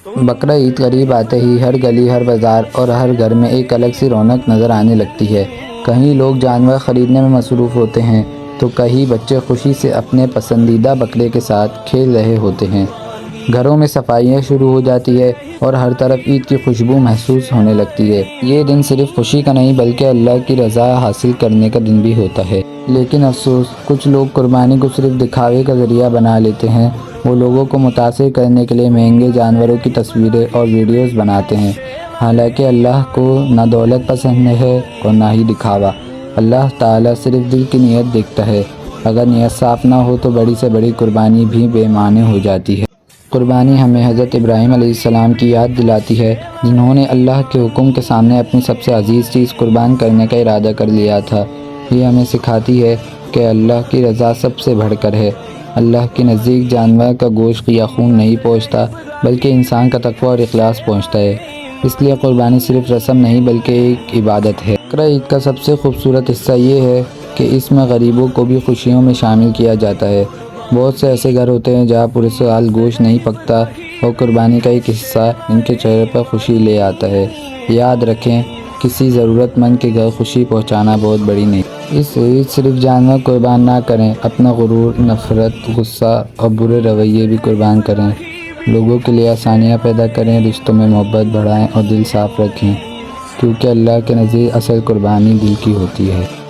بقرہ عید قریب آتے ہی ہر گلی، ہر بازار اور ہر گھر میں ایک الگ سی رونق نظر آنے لگتی ہے۔ کہیں لوگ جانور خریدنے میں مصروف ہوتے ہیں تو کہیں بچے خوشی سے اپنے پسندیدہ بکرے کے ساتھ کھیل رہے ہوتے ہیں۔ گھروں میں صفائیاں شروع ہو جاتی ہے اور ہر طرف عید کی خوشبو محسوس ہونے لگتی ہے۔ یہ دن صرف خوشی کا نہیں بلکہ اللہ کی رضا حاصل کرنے کا دن بھی ہوتا ہے۔ لیکن افسوس، کچھ لوگ قربانی کو صرف دکھاوے کا ذریعہ بنا لیتے ہیں۔ وہ لوگوں کو متاثر کرنے کے لیے مہنگے جانوروں کی تصویریں اور ویڈیوز بناتے ہیں، حالانکہ اللہ کو نہ دولت پسند ہے اور نہ ہی دکھاوا۔ اللہ تعالیٰ صرف دل کی نیت دیکھتا ہے۔ اگر نیت صاف نہ ہو تو بڑی سے بڑی قربانی بھی بے معنی ہو جاتی ہے۔ قربانی ہمیں حضرت ابراہیم علیہ السلام کی یاد دلاتی ہے، جنہوں نے اللہ کے حکم کے سامنے اپنی سب سے عزیز چیز قربان کرنے کا ارادہ کر لیا تھا۔ یہ ہمیں سکھاتی ہے کہ اللہ کی رضا سب سے بڑھ کر ہے۔ اللہ کے نزدیک جانور کا گوشت یا خون نہیں پہنچتا بلکہ انسان کا تقویٰ اور اخلاص پہنچتا ہے۔ اس لیے قربانی صرف رسم نہیں بلکہ ایک عبادت ہے۔ بقرہ عید کا سب سے خوبصورت حصہ یہ ہے کہ اس میں غریبوں کو بھی خوشیوں میں شامل کیا جاتا ہے۔ بہت سے ایسے گھر ہوتے ہیں جہاں پورے سال گوشت نہیں پکتا اور قربانی کا ایک حصہ ان کے چہرے پر خوشی لے آتا ہے۔ یاد رکھیں، کسی ضرورت مند کے گھر خوشی پہنچانا بہت بڑی نہیں۔ اس عید صرف جانور قربان نہ کریں، اپنا غرور، نفرت، غصہ اور برے رویے بھی قربان کریں۔ لوگوں کے لیے آسانیاں پیدا کریں، رشتوں میں محبت بڑھائیں اور دل صاف رکھیں، کیونکہ اللہ کے نزدیک اصل قربانی دل کی ہوتی ہے۔